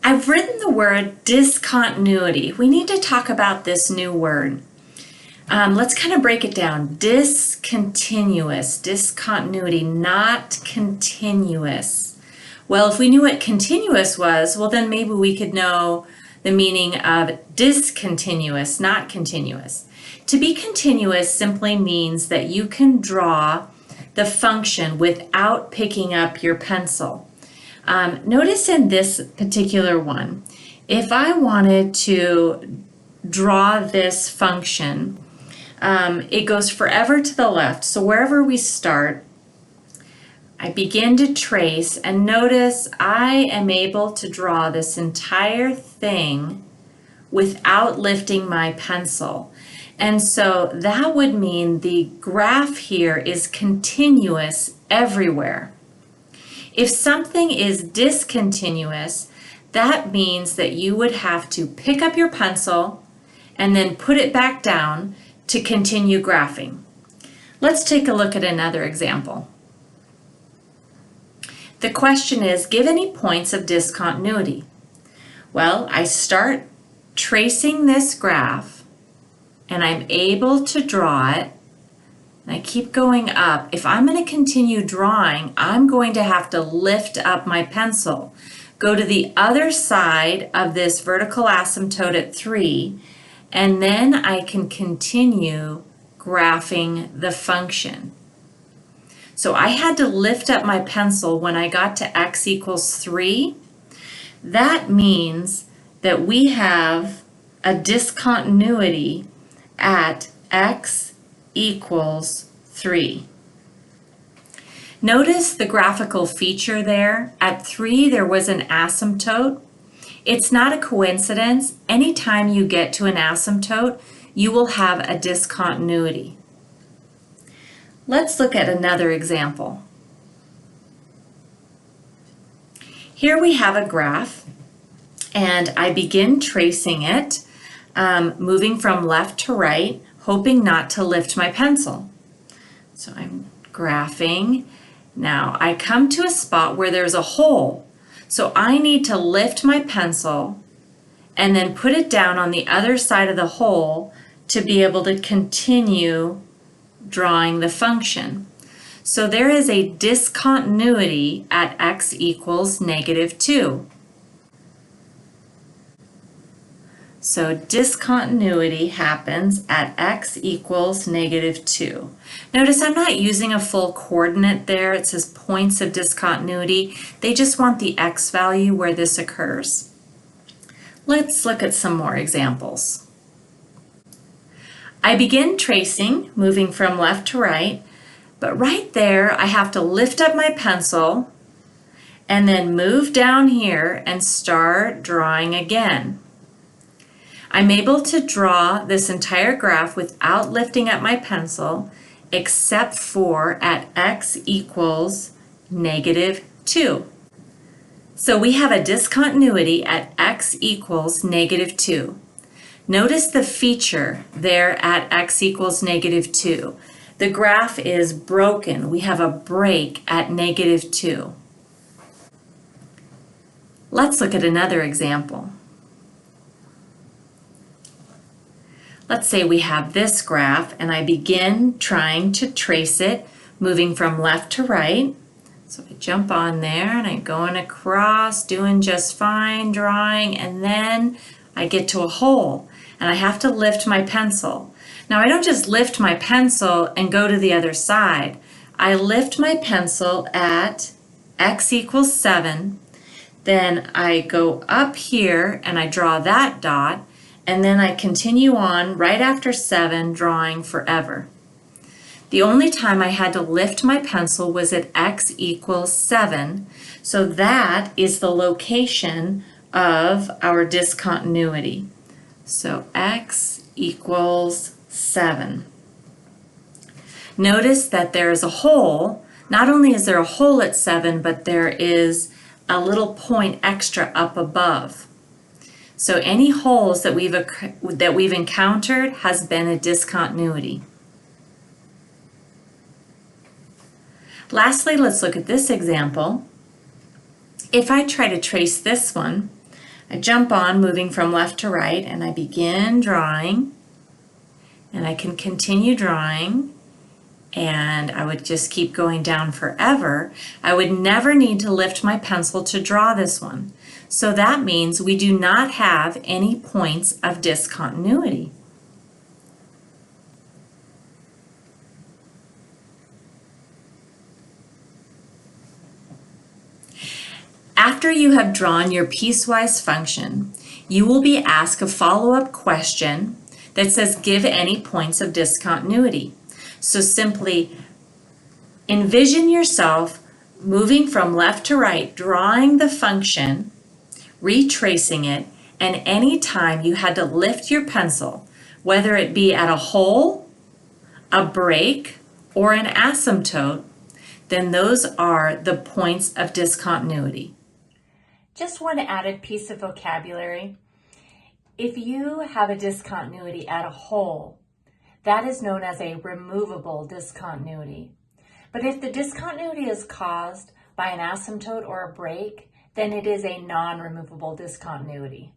I've written the word discontinuity. We need to talk about this new word. Let's kind of break it down. Discontinuous, discontinuity, not continuous. Well, if we knew what continuous was, well, then maybe we could know the meaning of discontinuous, not continuous. To be continuous simply means that you can draw the function without picking up your pencil. Notice in this particular one, if I wanted to draw this function, it goes forever to the left. So wherever we start, I begin to trace, and notice I am able to draw this entire thing without lifting my pencil. And so that would mean the graph here is continuous everywhere. If something is discontinuous, that means that you would have to pick up your pencil and then put it back down to continue graphing. Let's take a look at another example. The question is, give any points of discontinuity. Well, I start tracing this graph and I'm able to draw it. And I keep going up. If I'm going to continue drawing, I'm going to have to lift up my pencil, go to the other side of this vertical asymptote at 3, and then I can continue graphing the function. So I had to lift up my pencil when I got to x equals 3. That means that we have a discontinuity at x equals 3. Notice the graphical feature there. At 3, there was an asymptote. It's not a coincidence. Anytime you get to an asymptote, you will have a discontinuity. Let's look at another example. Here we have a graph, and I begin tracing it, moving from left to right, hoping not to lift my pencil. So I'm graphing. Now I come to a spot where there's a hole. So I need to lift my pencil and then put it down on the other side of the hole to be able to continue drawing the function. So there is a discontinuity at x equals -2. So discontinuity happens at x equals -2. Notice I'm not using a full coordinate there. It says points of discontinuity. They just want the x value where this occurs. Let's look at some more examples. I begin tracing, moving from left to right, but right there I have to lift up my pencil and then move down here and start drawing again. I'm able to draw this entire graph without lifting up my pencil, except for at x equals -2. So we have a discontinuity at x equals -2. Notice the feature there at x equals -2. The graph is broken. We have a break at -2. Let's look at another example. Let's say we have this graph and I begin trying to trace it, moving from left to right. So I jump on there and I'm going across, doing just fine, drawing, and then I get to a hole and I have to lift my pencil. Now I don't just lift my pencil and go to the other side. I lift my pencil at x equals 7, then I go up here and I draw that dot, and then I continue on right after 7, drawing forever. The only time I had to lift my pencil was at x equals 7, so that is the location of our discontinuity. So x equals 7. Notice that there is a hole. Not only is there a hole at 7, but there is a little point extra up above. So any holes that we've encountered has been a discontinuity. Lastly, let's look at this example. If I try to trace this one, I jump on moving from left to right and I begin drawing, and I can continue drawing, and I would just keep going down forever. I would never need to lift my pencil to draw this one. So that means we do not have any points of discontinuity. After you have drawn your piecewise function, you will be asked a follow-up question that says give any points of discontinuity. So simply envision yourself moving from left to right, drawing the function, retracing it, and any time you had to lift your pencil, whether it be at a hole, a break, or an asymptote, then those are the points of discontinuity. Just one added piece of vocabulary. If you have a discontinuity at a hole, that is known as a removable discontinuity. But if the discontinuity is caused by an asymptote or a break, then it is a non-removable discontinuity.